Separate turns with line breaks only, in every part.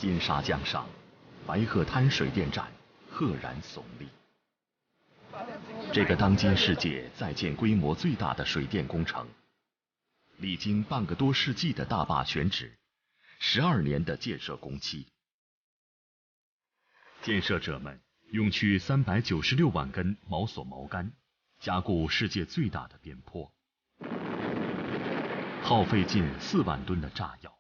金沙江上，白鹤滩水电站赫然耸立。这个当今世界在建规模最大的水电工程，历经半个多世纪的大坝选址，12年的建设工期，建设者们用去396万根毛索毛杆，加固世界最大的边坡，耗费近4万吨的炸药，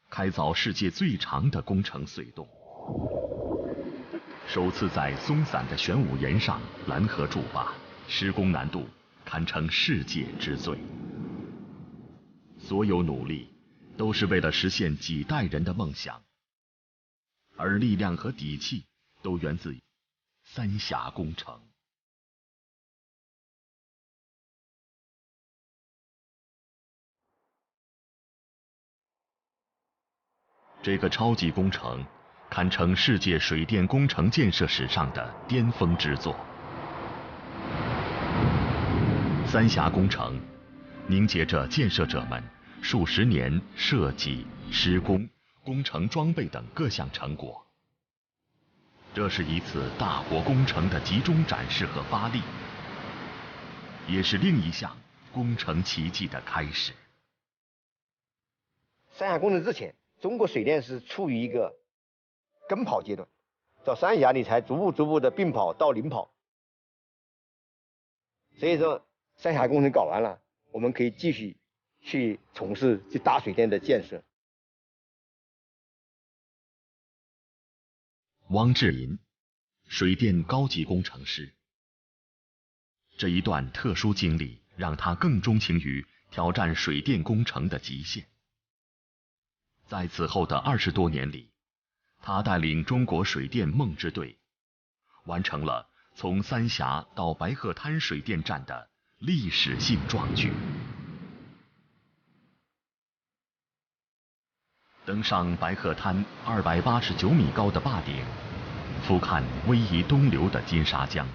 开凿世界最长的工程隧洞，首次在松散的玄武岩上拦河筑坝，施工难度堪称世界之最。所有努力都是为了实现几代人的梦想，而力量和底气都源自于三峡工程。这个超级工程堪称世界水电工程建设史上的巅峰之作。三峡工程凝结着建设者们数十年设计、施工、工程装备等各项成果。这是一次大国工程的集中展示和发力，也是另一项工程奇迹的开始。
三峡工程之前，中国水电是处于一个跟跑阶段，到三峡你才逐步的并跑到领跑。所以说，三峡工程搞完了，我们可以继续去从事这大水电的建设。
汪志银，水电高级工程师。这一段特殊经历让他更钟情于挑战水电工程的极限。在此后的20多年里，他带领中国水电梦之队，完成了从三峡到白鹤滩水电站的历史性壮举。登上白鹤滩289米高的坝顶，俯瞰逶迤东流的金沙江，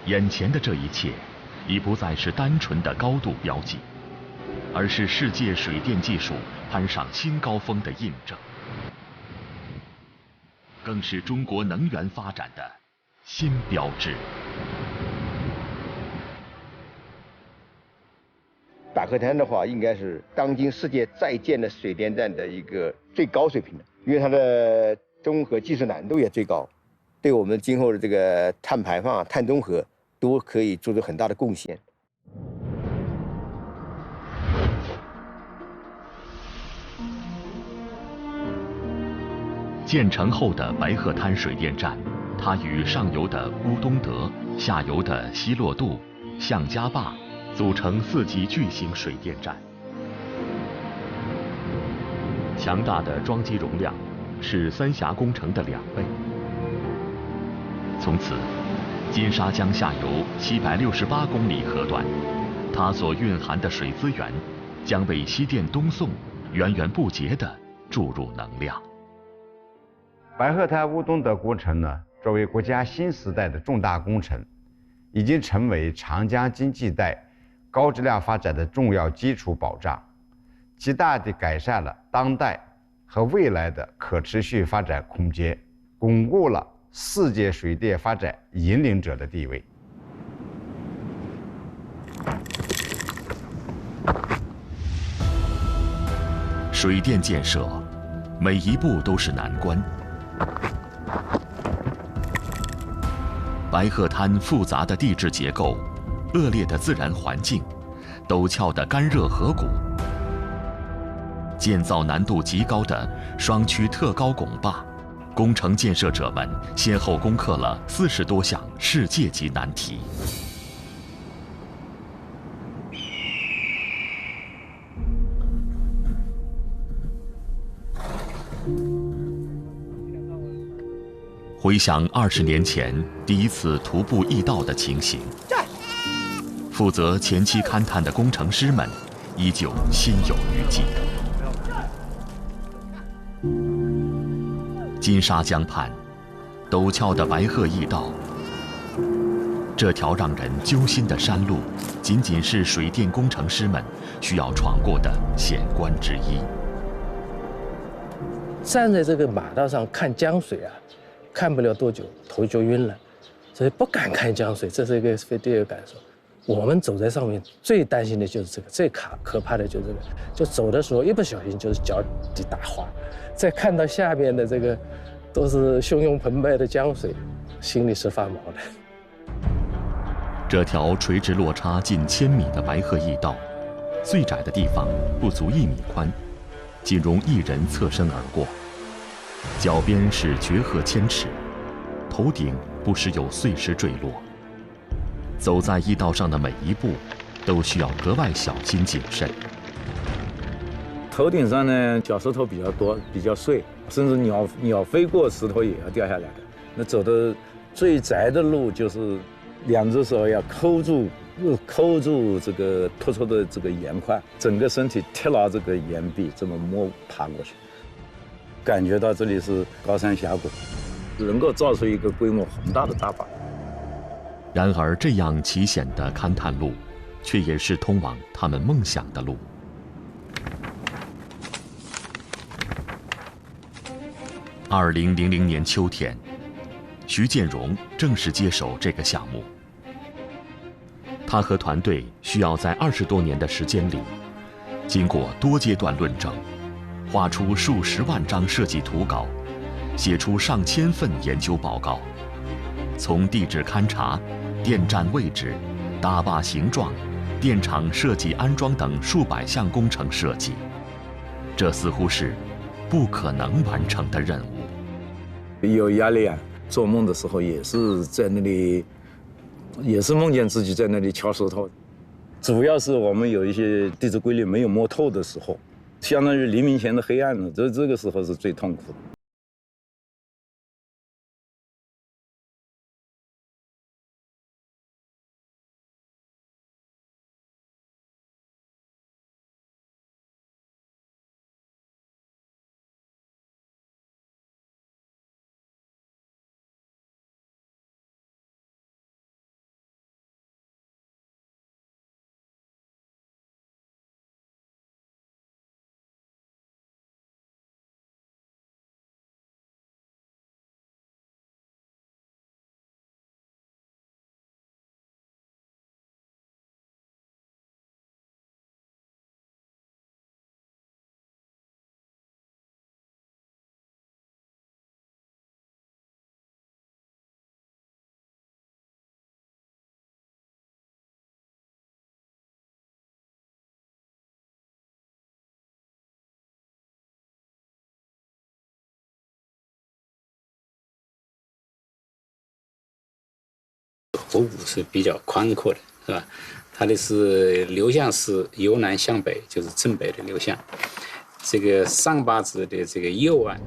眼前的这一切已不再是单纯的高度标记，而是世界水电技术攀上新高峰的印证，更是中国能源发展的新标志。
白鹤滩的话，应该是当今世界在建的水电站的一个最高水平的，因为它的综合技术难度也最高，对我们今后的这个碳排放、碳中和都可以做出很大的贡献。
建成后的白鹤滩水电站，它与上游的乌东德、下游的西洛渡、向家坝组成4级巨型水电站，强大的装机容量是三峡工程的2倍。从此，金沙江下游768公里河段，它所蕴含的水资源将为西电东送源源不竭地注入能量。
白鹤滩乌东德工程呢，作为国家新时代的重大工程，已经成为长江经济带高质量发展的重要基础保障，极大地改善了当代和未来的可持续发展空间，巩固了世界水电发展引领者的地位。
水电建设每一步都是难关。白鹤滩复杂的地质结构、恶劣的自然环境、陡峭的干热河谷，建造难度极高的双曲特高拱坝，工程建设者们先后攻克了40多项世界级难题。回想20年前第一次徒步驿道的情形，负责前期勘探的工程师们依旧心有余悸。金沙江畔，陡峭的白鹤驿道，这条让人揪心的山路，仅仅是水电工程师们需要闯过的险关之一。
站在这个马道上看江水啊，看不了多久头就晕了，所以不敢看江水，这是一个第二个感受。我们走在上面最担心的就是这个，最可怕的就是这个，就走的时候一不小心就是脚底打滑，再看到下面的这个都是汹涌澎湃的江水，心里是发毛的。
这条垂直落差近1000米的白鹤驿道，最窄的地方不足1米宽，仅容1人侧身而过。脚边是绝壑千尺，头顶不时有碎石坠落。走在驿道上的每一步，都需要格外小心谨慎。
头顶上呢，小石头比较多，比较碎，甚至鸟飞过，石头也要掉下来的。那走的最窄的路，就是2只手要扣住这个突出的这个岩块，整个身体贴牢这个岩壁，这么爬过去，感觉到这里是高山峡谷，能够造出一个规模宏大的大坝。
然而，这样奇险的勘探路，却也是通往他们梦想的路。2000年秋天，徐建荣正式接手这个项目。他和团队需要在20多年的时间里，经过多阶段论证，画出数十万张设计图稿，写出上千份研究报告，从地质勘察、电站位置、大坝形状、电厂设计安装等数百项工程设计，这似乎是不可能完成的任务。
有压力啊！做梦的时候也是在那里，也是梦见自己在那里敲石头。主要是我们有一些地质规律没有摸透的时候，相当于黎明前的黑暗了。这个时候是最痛苦的。
河谷是比较宽阔的，是吧？它的是流向是由南向北，就是正北的流向。这个上坝子的这个右岸，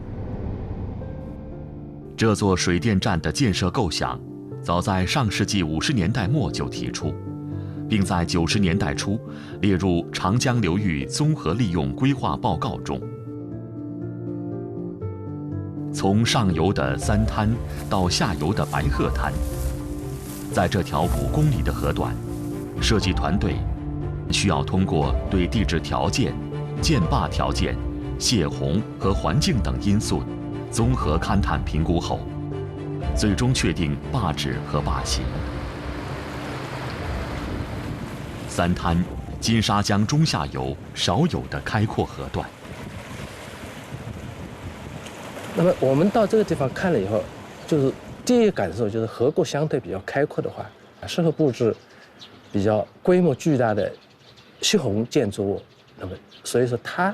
这座水电站的建设构想，早在上世纪50年代末就提出，并在90年代初列入长江流域综合利用规划报告中。从上游的三滩到下游的白鹤滩，在这条5公里的河段，设计团队需要通过对地质条件、建坝条件、泄洪和环境等因素综合勘探评估后，最终确定坝址和坝型。三滩，金沙江中下游少有的开阔河段。
那么我们到这个地方看了以后，就是第一个感受就是河谷相对比较开阔的话，适合布置比较规模巨大的泄洪建筑物。那么所以说它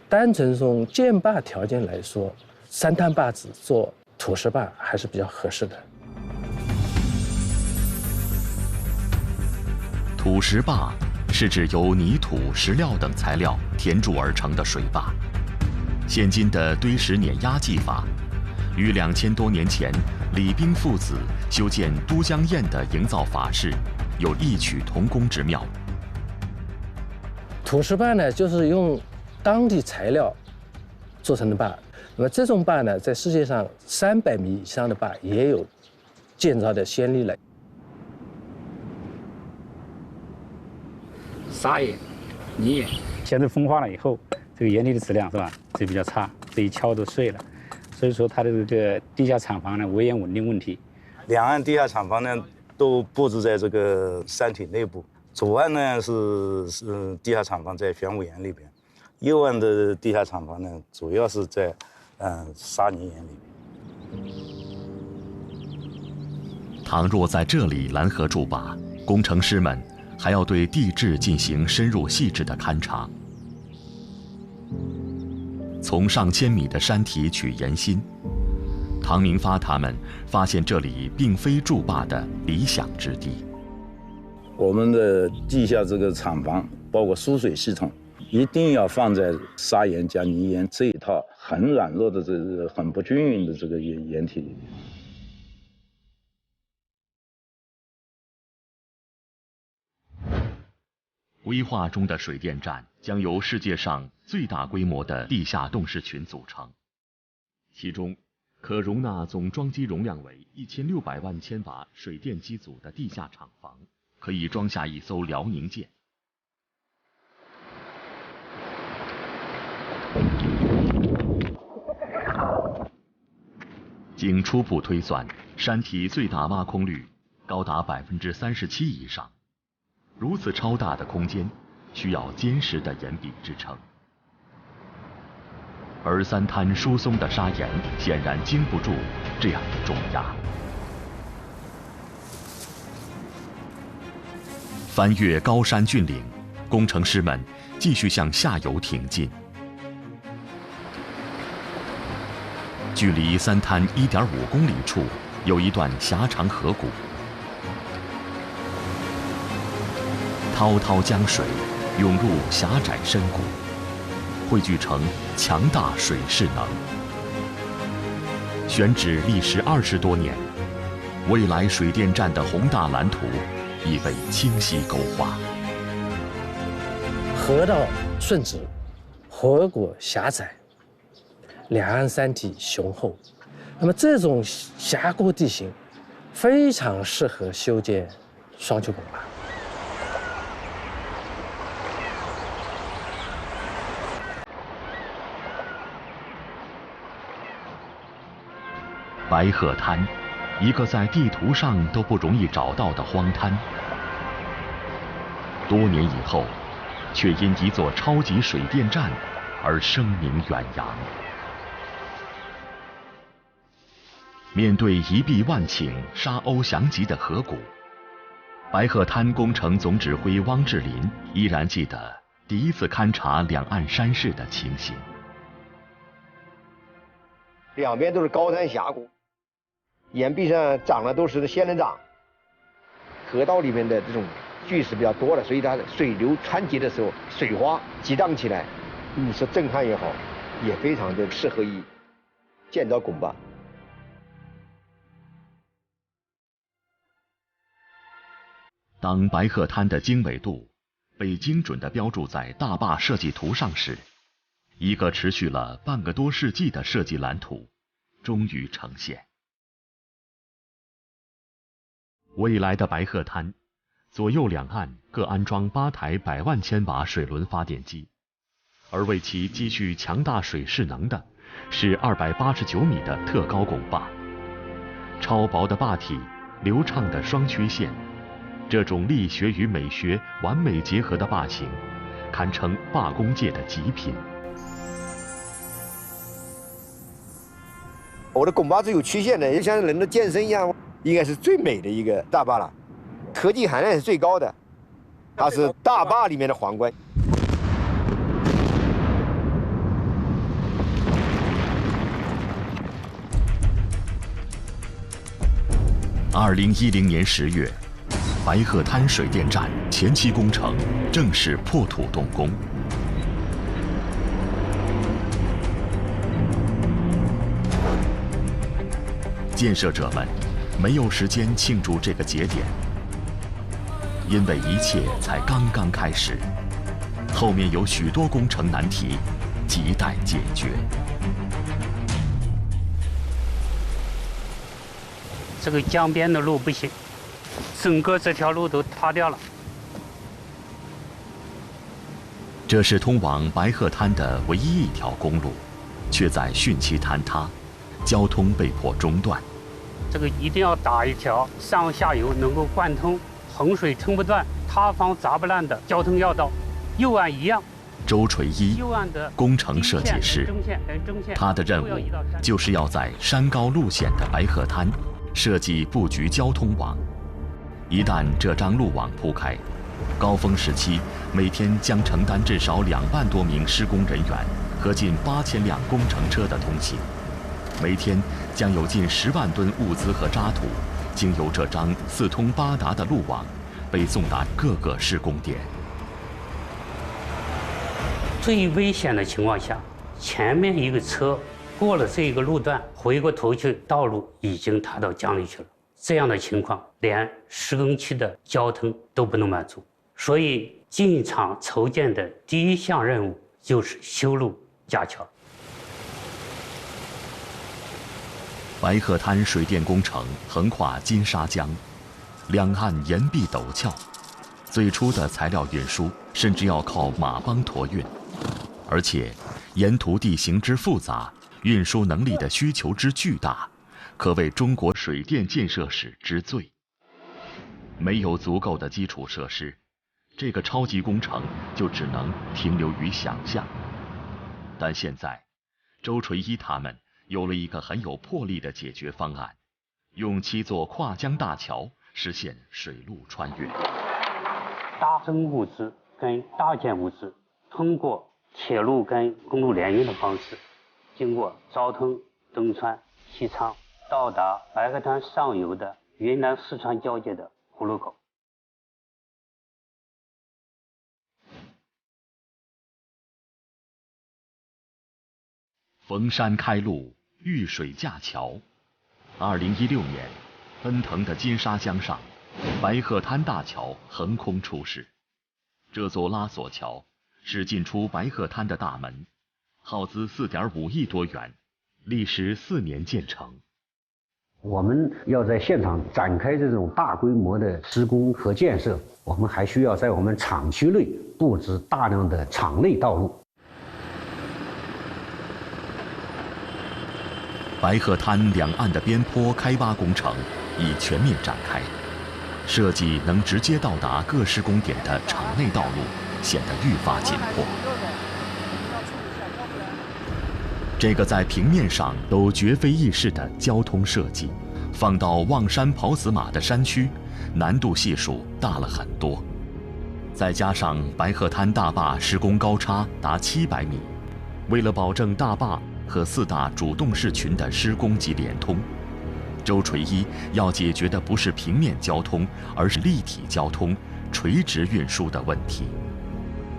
单纯从建坝条件来说，三滩坝子做土石坝还是比较合适的。
土石坝是指由泥土、石料等材料填筑而成的水坝。现今的堆石碾压技法，与2000多年前李冰父子修建都江堰的营造法式有异曲同工之妙。
土石坝呢，就是用当地材料做成的坝。那么这种坝呢，在世界上300米以上的坝也有建造的先例了。
沙眼、泥眼，
现在风化了以后，
这个岩体的质量是吧？这比较差，这一敲都碎了，所以说它的这个地下厂房呢，危险稳定问题。
两岸地下厂房呢都布置在这个山体内部，左岸呢是地下厂房在玄武岩里边，右岸的地下厂房呢主要是在沙泥岩里边。
倘若在这里拦河筑坝，工程师们还要对地质进行深入细致的勘察。从上千米的山体取岩心，唐明发他们发现这里并非筑坝的理想之地。
我们的地下这个厂房，包括输水系统，一定要放在砂岩加泥岩这一套很软弱的、这个很不均匀的这个岩体里面。
规划中的水电站将由世界上最大规模的地下动势群组成，其中可容纳总装机容量为1600万千瓦水电机组的地下厂房，可以装下一艘辽宁舰。经初步推算，山体最大挖空率高达37%以上。如此超大的空间，需要坚实的岩壁支撑，而三滩疏松的砂岩显然经不住这样的重压。翻越高山峻岭，工程师们继续向下游挺进。距离三滩1.5公里处，有一段狭长河谷。滔滔江水涌入狭窄深谷，汇聚成强大水势能。选址历时20多年，未来水电站的宏大蓝图已被清晰勾画。
河道顺直，河谷狭窄，两岸山体雄厚，那么这种峡谷地形非常适合修建双丘拱坝。
白鹤滩，一个在地图上都不容易找到的荒滩，多年以后，却因一座超级水电站而声名远扬。面对一碧万顷、沙鸥翔集的河谷，白鹤滩工程总指挥汪志林依然记得第一次勘察两岸山势的情形。
两边都是高山峡谷，岩壁上长的都是仙人掌，河道里面的这种巨石比较多了，所以它水流湍急的时候，水花激荡起来，你说震撼也好，也非常的适合于建造拱坝。
当白鹤滩的经纬度被精准地标注在大坝设计图上时，一个持续了半个多世纪的设计蓝图终于呈现。未来的白鹤滩，左右两岸各安装8台100万千瓦水轮发电机，而为其积蓄强大水势能的是289米的特高拱坝。超薄的坝体，流畅的双曲线，这种力学与美学完美结合的坝型，堪称坝工界的极品。
我的拱坝是有曲线的，就像人的健身一样，应该是最美的一个大坝了，科技含量是最高的，它是大坝里面的皇冠。
2010年10月，白鹤滩水电站前期工程正式破土动工。建设者们没有时间庆祝这个节点，因为一切才刚刚开始，后面有许多工程难题亟待解决。
这个江边的路不行，整个这条路都塌掉了。
这是通往白鹤滩的唯一一条公路，却在汛期坍塌，交通被迫中断。
这个一定要打一条上下游能够贯通、洪水冲不断、塌方砸不烂的交通要道。右岸一样。
周垂一，工程设计师，他的任务就是要在山高路险的白鹤滩设计布局交通网。一旦这张路网铺开，高峰时期每天将承担至少2万多名施工人员和近8000辆工程车的通行，每天将有近10万吨物资和渣土经由这张四通八达的路网被送达各个施工点。
最危险的情况下，前面一个车过了这个路段，回过头去，道路已经塌到江里去了。这样的情况，连施工期的交通都不能满足。所以，进场筹建的第一项任务就是修路架桥。
白鹤滩水电工程横跨金沙江，两岸岩壁陡峭，最初的材料运输甚至要靠马帮驮运。而且，沿途地形之复杂，运输能力的需求之巨大，可谓中国水电建设史之最。没有足够的基础设施，这个超级工程就只能停留于想象。但现在，周垂一他们有了一个很有魄力的解决方案，用7座跨江大桥实现水陆穿越。
大增物资跟大建物资通过铁路跟公路联运的方式，经过昭通、东川、西昌，到达白鹤滩上游的云南四川交界的葫芦口。
逢山开路，遇水架桥。2016年，奔腾的金沙江上，白鹤滩大桥横空出世。这座拉索桥是进出白鹤滩的大门，耗资4.5亿多元，历时4年建成。
我们要在现场展开这种大规模的施工和建设，我们还需要在我们厂区内布置大量的厂内道路。
白鹤滩两岸的边坡开挖工程已全面展开，设计能直接到达各施工点的厂内道路显得愈发紧迫。这个在平面上都绝非易事的交通设计，放到望山跑死马的山区，难度系数大了很多。再加上白鹤滩大坝施工高差达700米，为了保证大坝和4大主动式群的施工及联通，周垂一要解决的不是平面交通，而是立体交通、垂直运输的问题。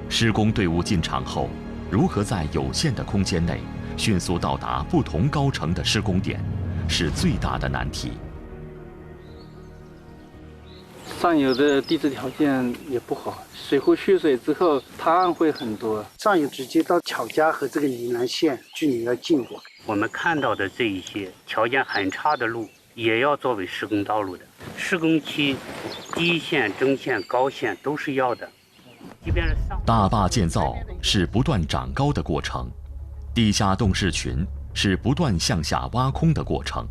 施工队伍进场后，如何在有限的空间内迅速到达不同高程的施工点，是最大的难题。
上游的地质条件也不好，水库蓄水之后塌岸会很多。上游直接到巧家和这个宜兰县距离要近过。
我们看到的这一些条件很差的路，也要作为施工道路的。施工期低线、中线、高线都是要的。即便是
大坝建造是不断长高的过程，地下动势群是不断向下挖空的过程。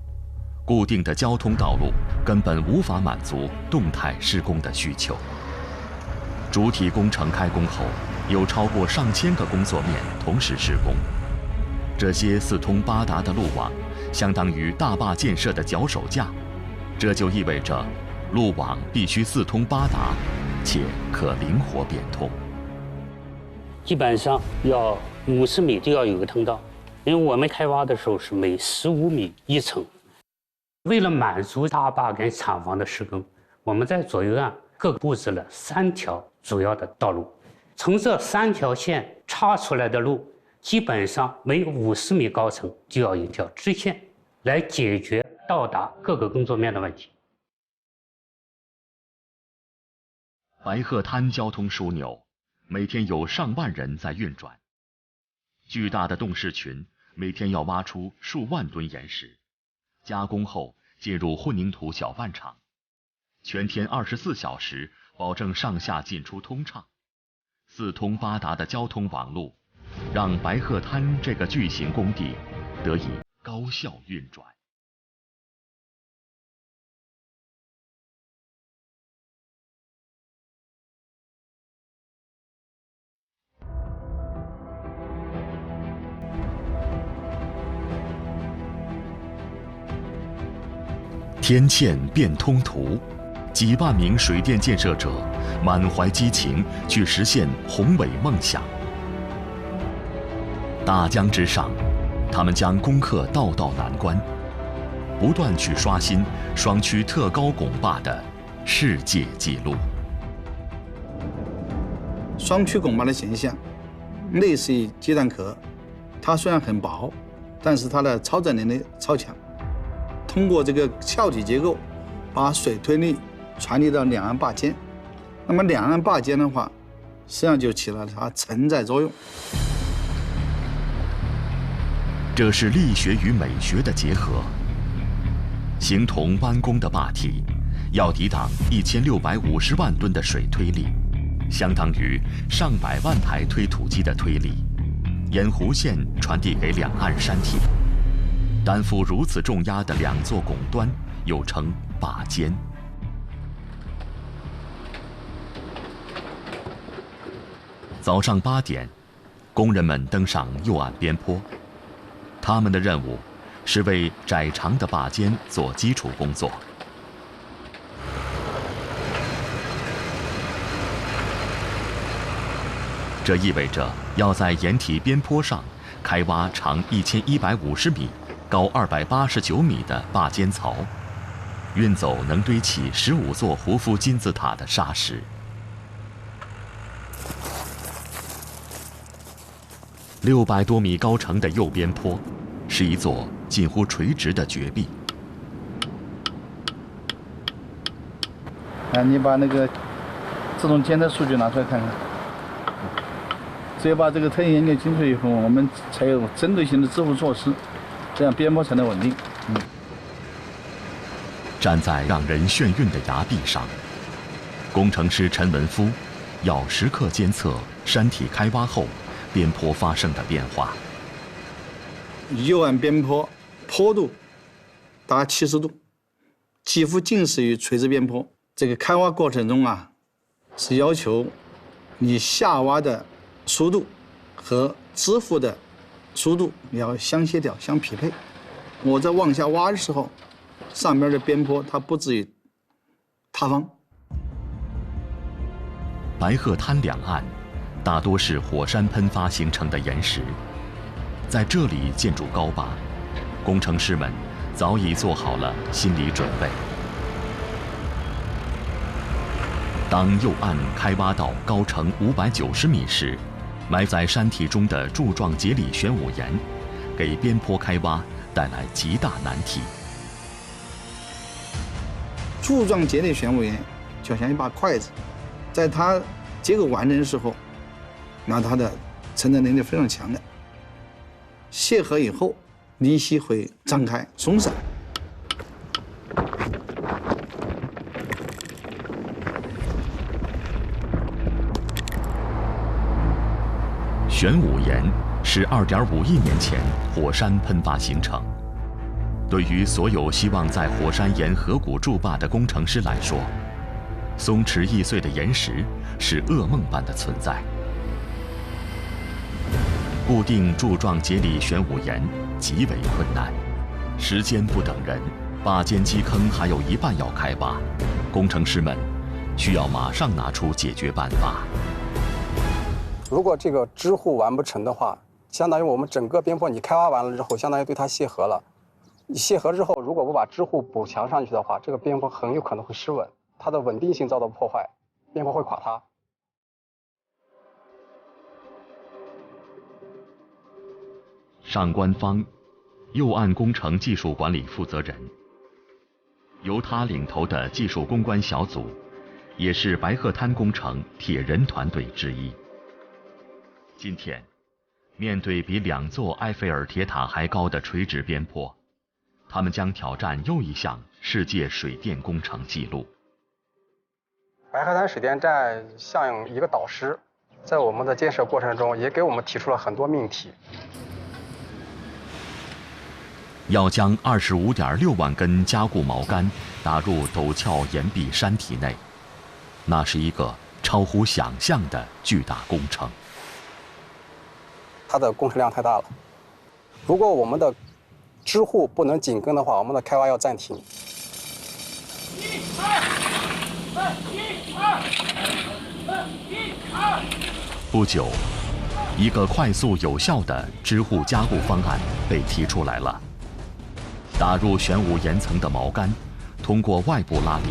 固定的交通道路根本无法满足动态施工的需求。主体工程开工后，有超过上千个工作面同时施工。这些四通八达的路网，相当于大坝建设的脚手架。这就意味着，路网必须四通八达，且可灵活变通。
基本上要50米就要有个通道，因为我们开挖的时候是每15米一层。为了满足大坝跟厂房的施工，我们在左右岸各布置了3条主要的道路。从这3条线插出来的路，基本上每50米高程就要有一条支线，来解决到达各个工作面的问题。
白鹤滩交通枢纽每天有上万人在运转，巨大的动势群每天要挖出数万吨岩石。加工后进入混凝土搅拌厂，全天24小时保证上下进出通畅。四通八达的交通网络，让白鹤滩这个巨型工地得以高效运转。天堑变通途，几万名水电建设者满怀激情去实现宏伟梦想。大江之上，他们将攻克道道难关，不断去刷新双区特高拱坝的世界纪录。
双区拱坝的形象类似于鸡蛋壳，它虽然很薄，但是它的超载能力超强。通过这个壳体结构，把水推力传递到两岸坝间。那么两岸坝间的话，实际上就起了它承载作用。
这是力学与美学的结合。形同弯弓的坝体，要抵挡1650万吨的水推力，相当于上百万台推土机的推力，沿弧线传递给两岸山体。担负如此重压的两座拱端，又称坝间。早上8点，工人们登上右岸边坡，他们的任务是为窄长的坝间做基础工作。这意味着要在掩体边坡上开挖长1150米、高289米的坝间槽，运走能堆起15座胡夫金字塔的沙石。600多米高程的右边坡，是一座近乎垂直的绝壁。
你把那个自动监测数据拿出来看看。只有把这个特性研究清楚以后，我们才有针对性的支付措施，这样边坡才能稳定。
站在让人眩晕的崖壁上，工程师陈文夫要时刻监测山体开挖后边坡发生的变化。
右岸边坡坡度达70度，几乎近似于垂直边坡。这个开挖过程中啊，是要求你下挖的速度和支付的速度要相协调、相匹配。我在往下挖的时候，上边的边坡它不至于塌方。
白鹤滩两岸大多是火山喷发形成的岩石，在这里建筑高坝，工程师们早已做好了心理准备。当右岸开挖到高程590米时，埋在山体中的柱状节理玄武岩，给边坡开挖带来极大难题。
柱状节理玄武岩就像一把筷子，在它结构完成的时候，那它的承载能力非常强的。卸合以后，离析会张开松散。
玄武岩是2.5亿年前火山喷发形成。对于所有希望在火山岩河谷筑坝的工程师来说，松弛易碎的岩石是噩梦般的存在。固定柱状节理玄武岩极为困难，时间不等人，坝间基坑还有一半要开挖，工程师们需要马上拿出解决办法。
如果这个支护完不成的话，相当于我们整个边坡你开挖完了之后，相当于对它卸合了。你卸合之后，如果不把支护补强上去的话，这个边坡很有可能会失稳，它的稳定性遭到破坏，边坡会垮塌。
上官方，右岸工程技术管理负责人，由他领头的技术攻关小组，也是白鹤滩工程铁人团队之一。今天，面对比2座埃菲尔铁塔还高的垂直边坡，他们将挑战又一项世界水电工程纪录。
白鹤滩水电站像一个导师，在我们的建设过程中，也给我们提出了很多命题。
要将25.6万根加固锚杆打入陡峭岩壁山体内，那是一个超乎想象的巨大工程。
它的工程量太大了，如果我们的支护不能紧跟的话，我们的开挖要暂停。
不久，一个快速有效的支护加固方案被提出来了。打入玄武岩层的锚杆，通过外部拉力，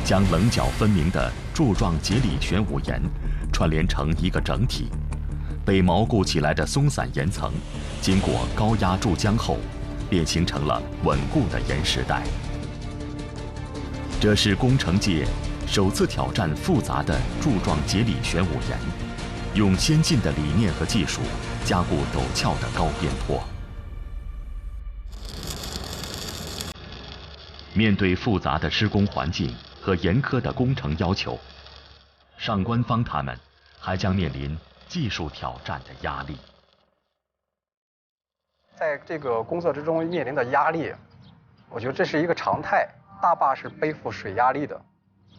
将棱角分明的柱状节理玄武岩串联成一个整体。被锚固起来的松散岩层，经过高压注浆后，便形成了稳固的岩石带。这是工程界首次挑战复杂的柱状节理玄武岩，用先进的理念和技术加固陡峭的高边坡。面对复杂的施工环境和严苛的工程要求，上官方他们还将面临技术挑战的压力。
在这个工作之中面临的压力，我觉得这是一个常态。大坝是背负水压力的，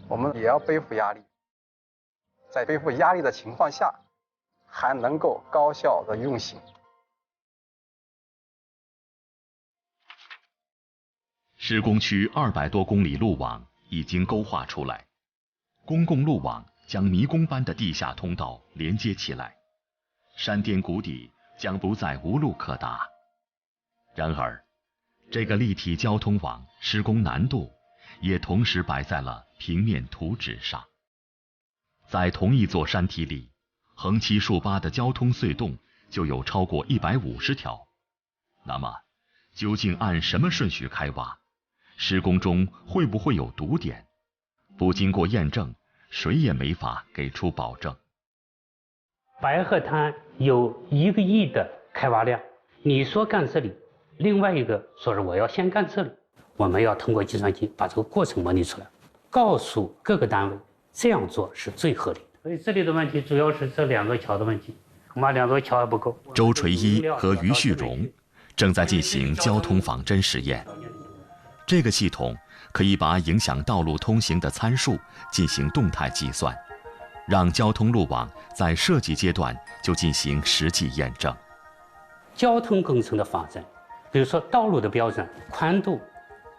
我们也要背负压力。在背负压力的情况下，还能够高效的运行。
施工区200多公里路网已经勾画出来，公共路网将迷宫般的地下通道连接起来，山巅谷底将不再无路可达。然而，这个立体交通网施工难度也同时摆在了平面图纸上。在同一座山体里，横七竖八的交通隧洞就有超过150条。那么，究竟按什么顺序开挖？施工中会不会有堵点？不经过验证，谁也没法给出保证。
白鹤滩有1个亿的开挖量，你说干这里，另外一个说是我要先干这里，我们要通过计算机把这个过程模拟出来，告诉各个单位这样做是最合理的。所以这里的问题主要是这2座桥的问题，恐怕2座桥还不够。
周垂一和于旭荣正在进行交通仿真实验。这个系统可以把影响道路通行的参数进行动态计算，让交通路网在设计阶段就进行实际验证。
交通工程的发展，比如说道路的标准、宽度、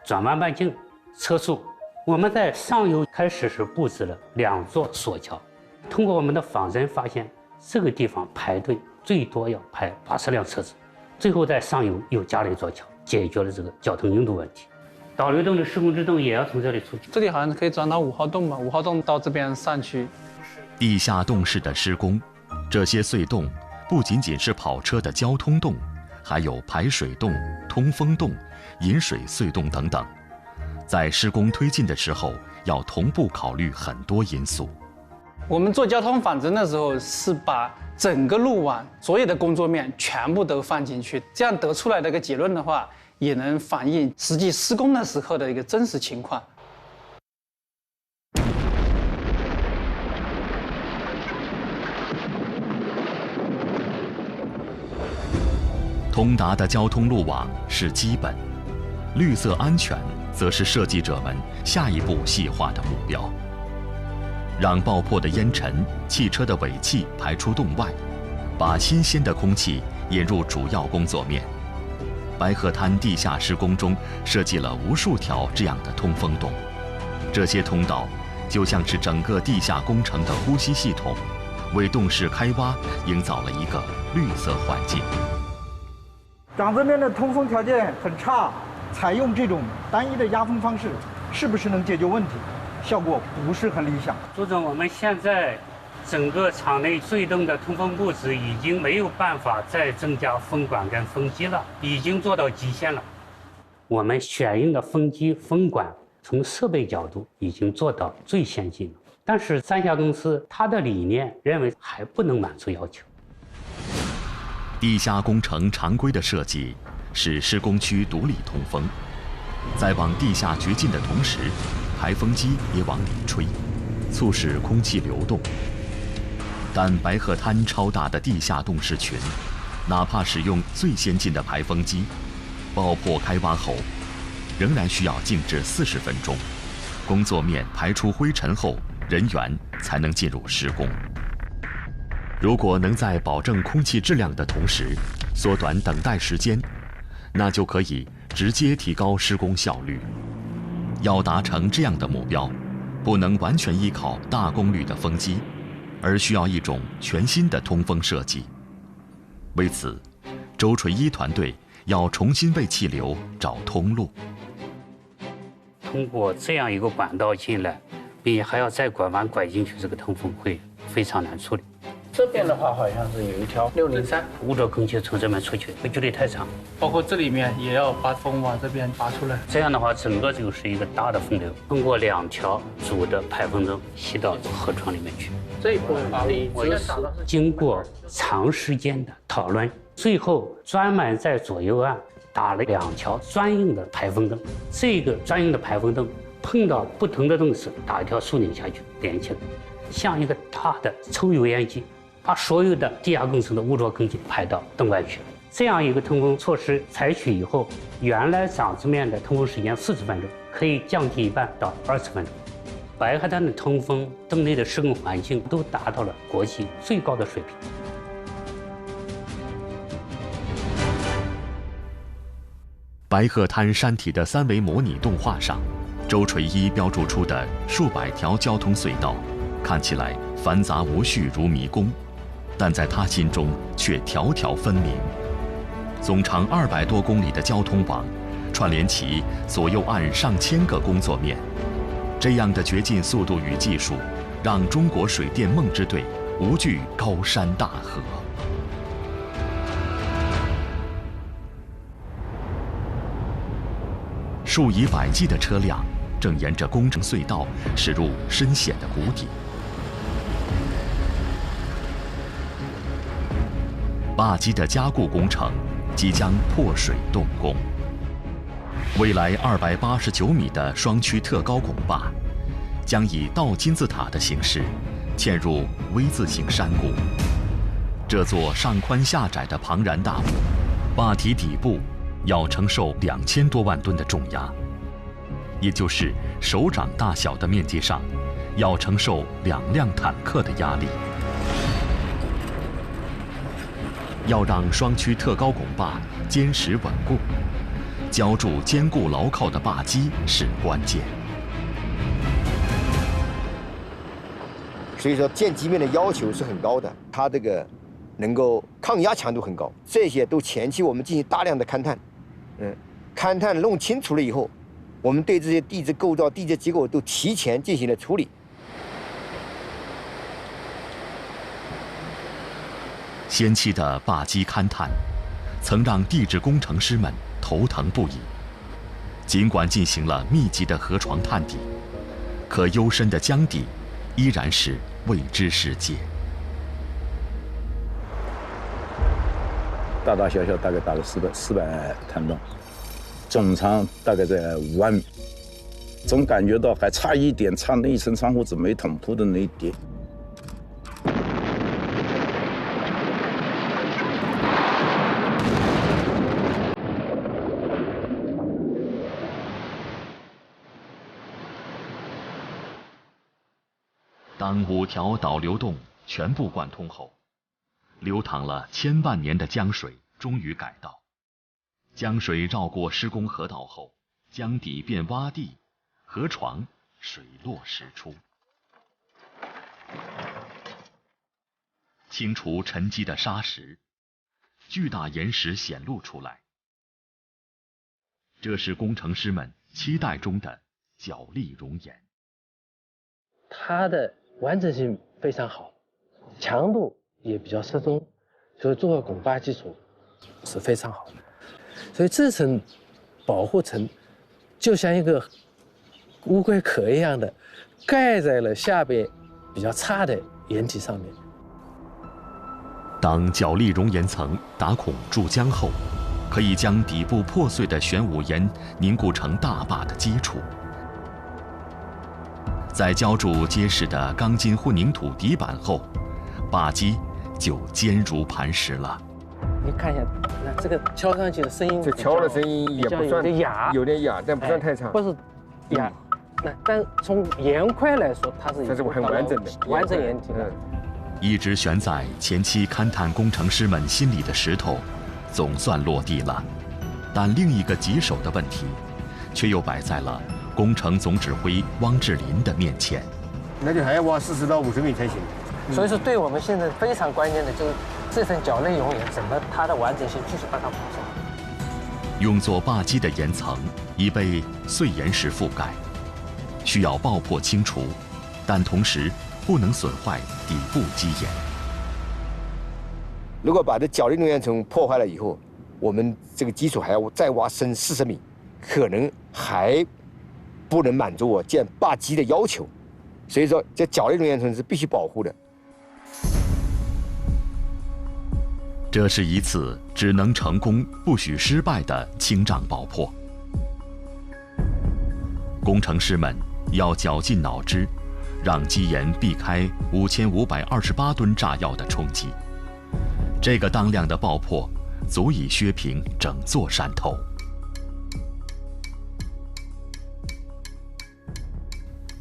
转弯半径、车速，我们在上游开始时布置了2座索桥，通过我们的仿真发现，这个地方排队最多要排80辆车子，最后在上游又加了1座桥，解决了这个交通拥堵问题。导流洞的施工制动也要从这里出去，
这里好像可以转到5号洞吧，5号洞到这边上去。
地下洞式的施工，这些隧洞不仅仅是跑车的交通洞，还有排水洞、通风洞、引水隧洞等等。在施工推进的时候，要同步考虑很多因素。
我们做交通仿真的时候，是把整个路网所有的工作面全部都放进去，这样得出来的一个结论的话，也能反映实际施工的时候的一个真实情况。
通达的交通路网是基本，绿色安全则是设计者们下一步细化的目标。让爆破的烟尘、汽车的尾气排出洞外，把新鲜的空气引入主要工作面。白鹤滩地下施工中设计了无数条这样的通风洞，这些通道就像是整个地下工程的呼吸系统，为洞室开挖营造了一个绿色环境。
掌这边的通风条件很差，采用这种单一的压风方式，是不是能解决问题？效果不是很理想。
朱总，我们现在整个厂内隧洞的通风布置已经没有办法再增加风管跟风机了，已经做到极限了。我们选用的风机、风管从设备角度已经做到最先进了，但是三峡公司它的理念认为还不能满足要求。
地下工程常规的设计是施工区独立通风，在往地下掘进的同时，排风机也往里吹，促使空气流动。但白鹤滩超大的地下洞室群，哪怕使用最先进的排风机，爆破开挖后，仍然需要静置40分钟，工作面排出灰尘后，人员才能进入施工。如果能在保证空气质量的同时，缩短等待时间，那就可以直接提高施工效率。要达成这样的目标，不能完全依靠大功率的风机，而需要一种全新的通风设计。为此，周垂一团队要重新为气流找通路。
通过这样一个管道进来，并且还要再拐弯拐进去，这个通风会非常难处理。
这边的话好像是有一条603，
污浊空气从这边出去会距离太长，
包括这里面也要把风往这边拔出来。
这样的话，整个就是一个大的风流，通过2条主的排风灯吸到河床里面去。
这一部分
我要经过长时间的讨论，最后专门在左右岸打了2条专用的排风灯。这个专用的排风灯碰到不同的东西，打一条竖拧下去，连起来，像一个大的抽油烟机，把所有的地下工程的污浊空气排到洞外去。这样一个通风措施采取以后，原来掌子面的通风时间40分钟，可以降低一半到20分钟。白鹤滩的通风、洞内的施工环境都达到了国际最高的水平。
白鹤滩山体的3维模拟动画上，周垂一标注出的数百条交通隧道，看起来繁杂无序如迷宫，但在他心中却条条分明。总长200多公里的交通网，串联起左右岸上千个工作面。这样的绝劲速度与技术，让中国水电梦之队无惧高山大河。数以百计的车辆正沿着工程隧道驶入深险的谷底。坝基的加固工程即将破水动工。未来289米的双曲特高拱坝，将以倒金字塔的形式嵌入 V 字形山谷。这座上宽下窄的庞然大物，坝体底部要承受2000多万吨的重压，也就是手掌大小的面积上，要承受2辆坦克的压力。要让双曲特高拱坝坚实稳固，浇筑坚固牢靠的坝基是关键。
所以说建基面的要求是很高的，它这个能够抗压强度很高，这些都前期我们进行大量的勘探，勘探弄清楚了以后，我们对这些地质构造、地质结构都提前进行了处理。
先期的坝基勘探，曾让地质工程师们头疼不已。尽管进行了密集的河床探底，可幽深的江底依然是未知世界。
大大小小大概打了400滩洞，总长大概在5万米，总感觉到还差一点，差那一层窗户纸没捅破的那一点。
当5条导流洞全部贯通后，流淌了千万年的江水终于改道。江水绕过施工河道后，江底变洼地，河床水落石出。清除沉积的沙石，巨大岩石显露出来。这是工程师们期待中的角力容颜。
它的完整性非常好，强度也比较适中，所以做个拱坝基础是非常好的。所以这层保护层就像一个乌龟壳一样的盖在了下边比较差的岩体上面。
当角力熔岩层打孔注浆后，可以将底部破碎的玄武岩凝固成大坝的基础。在浇筑结实的钢筋混凝土底板后，坝基就坚如磐石了。
你看一下，那这个敲上去的声音，
这敲的声音也不算
有点哑，
有点哑，但不算太差。
不是哑，但从岩块来说，它是
很完整的
完整岩体的。
一直悬在前期勘探工程师们心里的石头，总算落地了。但另一个棘手的问题，却又摆在了工程总指挥汪志林的面前。
那就还要挖40到50米才行。
所以说，对我们现在非常关键的就是这层角内熔岩怎么它的完整性继续把它保持好。
用作坝基的岩层已被碎岩石覆盖，需要爆破清除，但同时不能损坏底部基岩。
如果把这角内熔岩层破坏了以后，我们这个基础还要再挖深40米，可能还不能满足我建坝基的要求。所以说，这角内熔岩层是必须保护的。
这是一次只能成功不许失败的清障爆破。工程师们要绞尽脑汁，让基岩避开5528吨炸药的冲击。这个当量的爆破足以削平整座山头。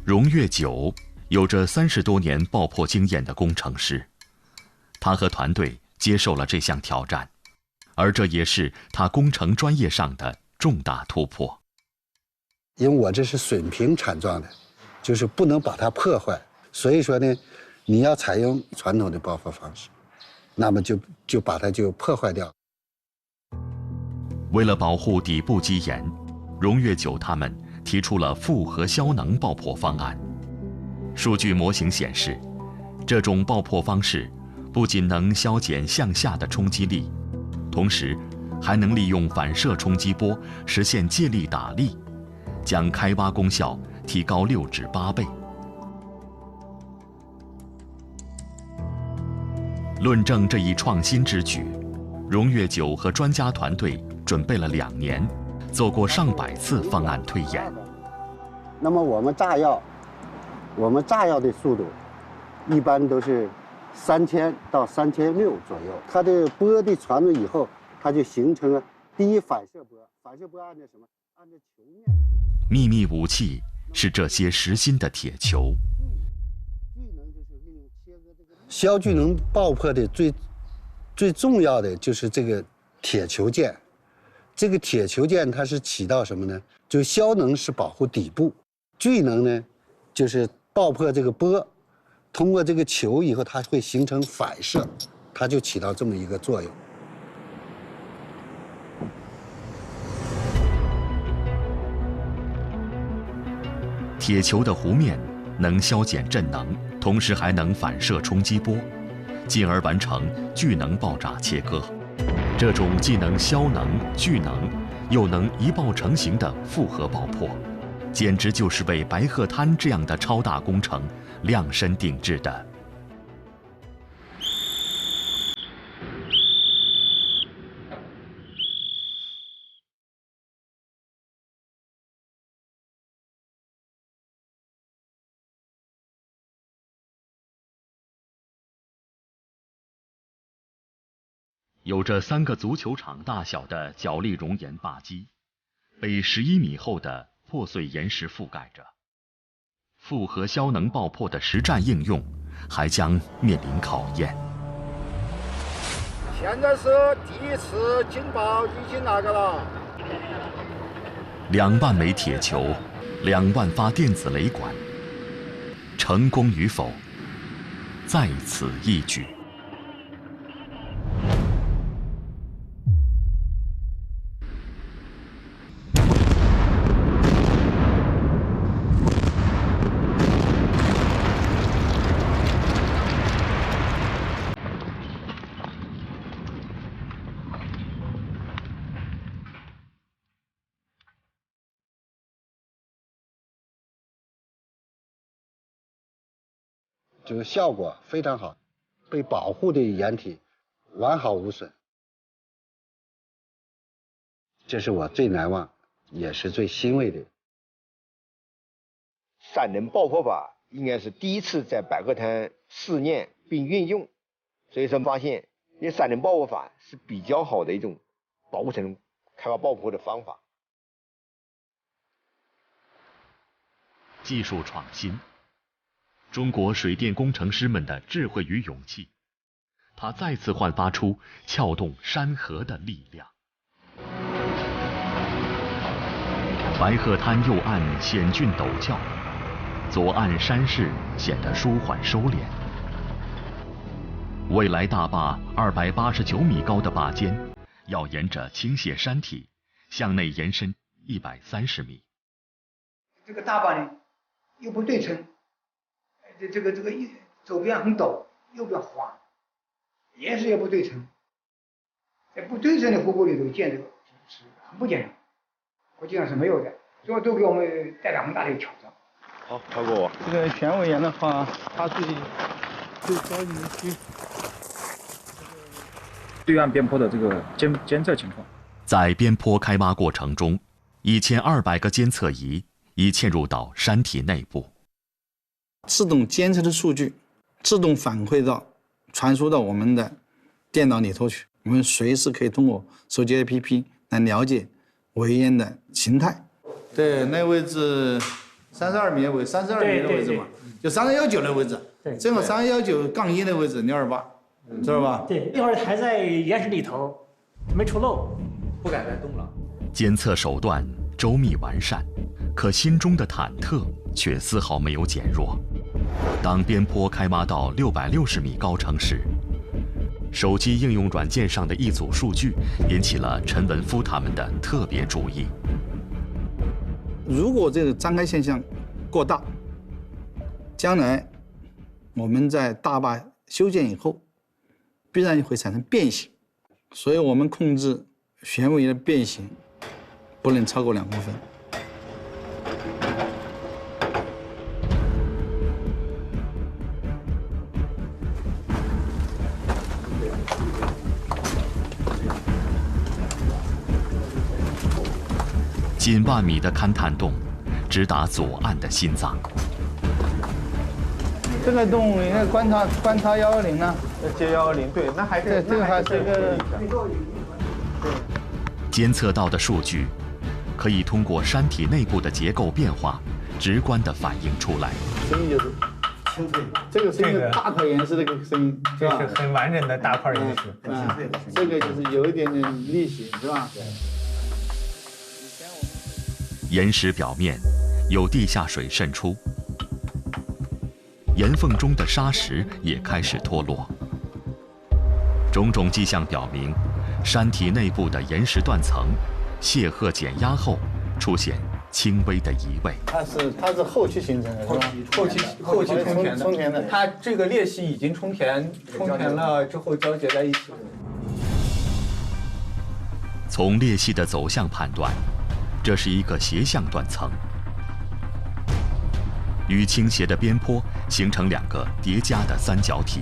荣越9有着30多年爆破经验的工程师，他和团队接受了这项挑战，而这也是他工程专业上的重大突破。
因为我这是水平铲状的，就是不能把它破坏，所以说呢，你要采用传统的爆破方式，那么就把它就破坏掉。
为了保护底部基岩，荣越9他们提出了复合消能爆破方案。数据模型显示，这种爆破方式不仅能消减向下的冲击力，同时还能利用反射冲击波实现借力打力，将开挖功效提高6至8倍。论证这一创新之举，荣越9和专家团队准备了2年，做过上百次方案推演。
那么我们炸药的速度一般都是3000到3600左右，它的波的传入以后，它就形成了第一反射波，反射波按照什么？按照球面。
秘密武器是这些实心的铁球。
消聚能爆破的最重要的就是这个铁球件，这个铁球件它是起到什么呢？就消能是保护底部，聚能呢就是爆破这个波，通过这个球以后它会形成反射，它就起到这么一个作用。
铁球的弧面能消减震能，同时还能反射冲击波，进而完成聚能爆炸切割。这种既能消能、聚能，又能一爆成型的复合爆破，简直就是为白鹤滩这样的超大工程量身定制的。有着3个足球场大小的角力熔岩坝基，被11米厚的破碎岩石覆盖着。复合消能爆破的实战应用还将面临考验。
现在是第一次警报已经那个了。
2万枚铁球，2万发电子雷管，成功与否，在此一举。
就是效果非常好，被保护的岩体完好无损，这是我最难忘也是最欣慰的。
闪能爆破法应该是第一次在白鹤滩试验并运用，所以说发现，因为闪电爆破法是比较好的一种保护层开发爆破的方法。
技术创新，中国水电工程师们的智慧与勇气，它再次焕发出撬动山河的力量。白鹤滩右岸险峻陡峭，左岸山势显得舒缓收敛。未来大坝289米高的坝尖，要沿着倾斜山体向内延伸130米。
这个大坝呢，又不对称，这个左边很陡，右边滑，岩石也不对称。在不对称的湖泊里头建这个是很不简单，国际上是没有的，这都给我们带来很大的挑战。
好，超过我。
这个旋尾岩的话，它最高能区
对岸边坡的这个监测情况。
在边坡开挖过程中，1200个监测仪已嵌入到山体内部，
自动监测的数据自动反馈到传输到我们的电脑里头去，我们随时可以通过手机 APP 来了解围堰的形态。对，那位置32米的位置嘛，就3319的位置，正好3119-1的位置028，知道吧？
对，一会儿还在岩石里头，没出漏，
不敢再动了。
监测手段周密完善，可心中的忐忑却丝毫没有减弱。当边坡开挖到660米高程时，手机应用软件上的一组数据引起了陈文夫他们的特别注意。
如果这个张开现象过大，将来我们在大坝修建以后，必然会产生变形，所以我们控制旋尾岩的变形不能超过2公分。
近万米的勘探洞，直达左岸的心脏。
这个洞应该观察110呢，
接110，对，那还是
这个还是个。
监测到的数据，可以通过山体内部的结构变化，直观地反映出来。
声音就是清脆，这个是一个大块岩石的声音，是吧？
是很完整的大块岩石。
这个就是有一点点力气，是吧？
岩石表面有地下水渗出，岩缝中的沙石也开始脱落。种种迹象表明，山体内部的岩石断层泄荷减压后出现轻微的移位。
它是后期形成的，是吧？
后期
充填的。
它这个裂隙已经充填了之后交接在一起。
从裂隙的走向判断，这是一个斜向断层，与倾斜的边坡形成2个叠加的三角体。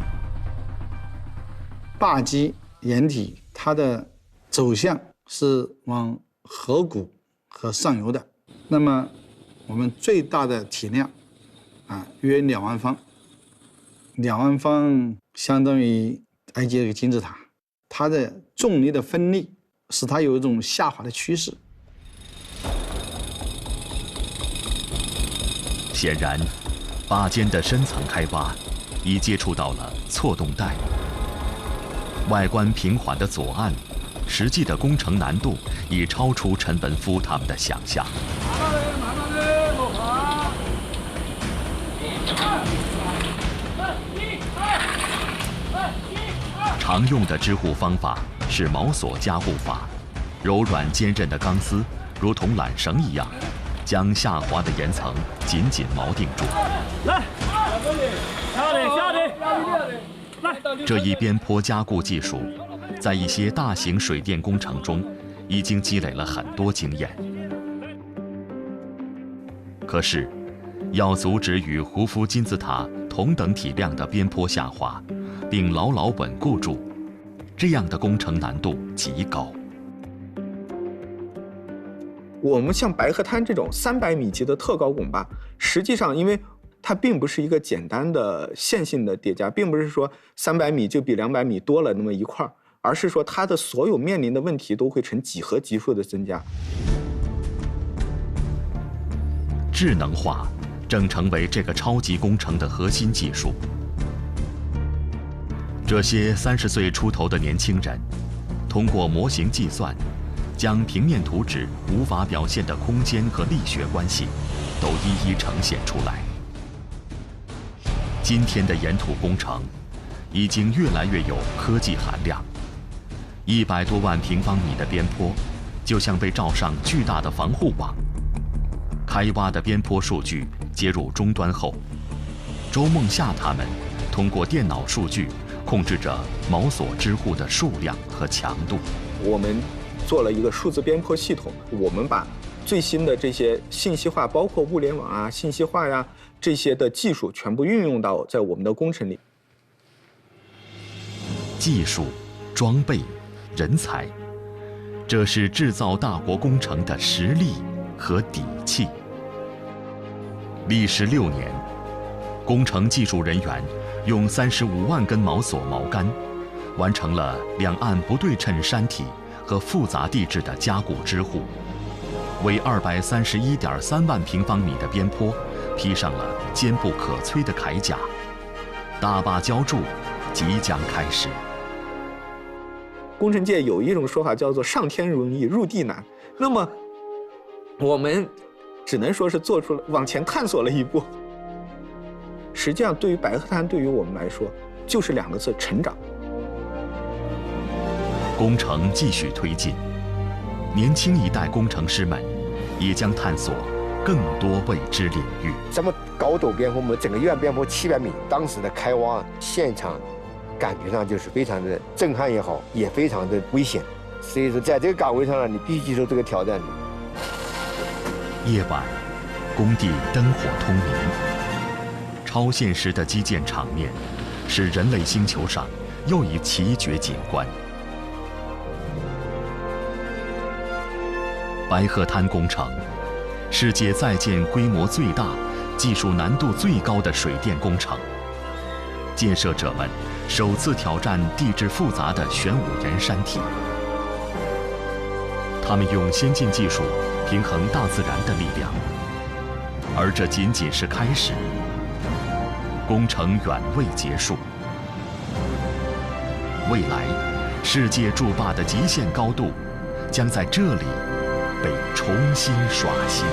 坝基岩体它的走向是往河谷和上游的，那么我们最大的体量约2万方，2万方相当于埃及的一个金字塔，它的重力的分力使它有一种下滑的趋势。
显然，坝尖的深层开挖已接触到了错动带。外观平缓的左岸，实际的工程难度已超出陈文夫他们的想象。常用的支护方法是锚索加固法，柔软坚韧的钢丝如同缆绳一样，将下滑的岩层紧紧锚定住。来，下来！这一边坡加固技术，在一些大型水电工程中已经积累了很多经验。可是，要阻止与胡夫金字塔同等体量的边坡下滑，并牢牢稳固住，这样的工程难度极高。
我们像白鹤滩这种300米级的特高拱坝，实际上因为它并不是一个简单的线性的叠加，并不是说300米就比200米多了那么一块儿，而是说它的所有面临的问题都会呈几何级数的增加。
智能化正成为这个超级工程的核心技术。这些30岁出头的年轻人，通过模型计算，将平面图纸无法表现的空间和力学关系，都一一呈现出来。今天的岩土工程，已经越来越有科技含量。100多万平方米的边坡，就像被罩上巨大的防护网。开挖的边坡数据接入终端后，周梦夏他们通过电脑数据控制着锚索支护的数量和强度。
我们做了一个数字边坡系统，我们把最新的这些信息化，包括物联网啊、信息化呀这些的技术，全部运用到在我们的工程里。
技术、装备、人才，这是制造大国工程的实力和底气。历时6年，工程技术人员用35万根锚索锚杆，完成了两岸不对称山体和复杂地质的加固支护，为231.3万平方米的边坡披上了坚不可摧的铠甲。大坝浇筑即将开始。
工程界有一种说法叫做上天容易入地难，那么我们只能说是做出了往前探索了一步。实际上对于白鹤滩，对于我们来说就是2个字：成长。
工程继续推进，年轻一代工程师们也将探索更多未知领域。
这么高陡边坡，我们整个右岸边坡700米，当时的开挖现场感觉上就是非常的震撼也好，也非常的危险。所以说在这个岗位上呢，你必须接受这个挑战。
夜晚，工地灯火通明，超现实的基建场面是人类星球上又一奇绝景观。白鹤滩工程，世界在建规模最大、技术难度最高的水电工程。建设者们首次挑战地质复杂的玄武岩山体，他们用先进技术平衡大自然的力量，而这仅仅是开始。工程远未结束，未来世界筑坝的极限高度将在这里被重新刷新。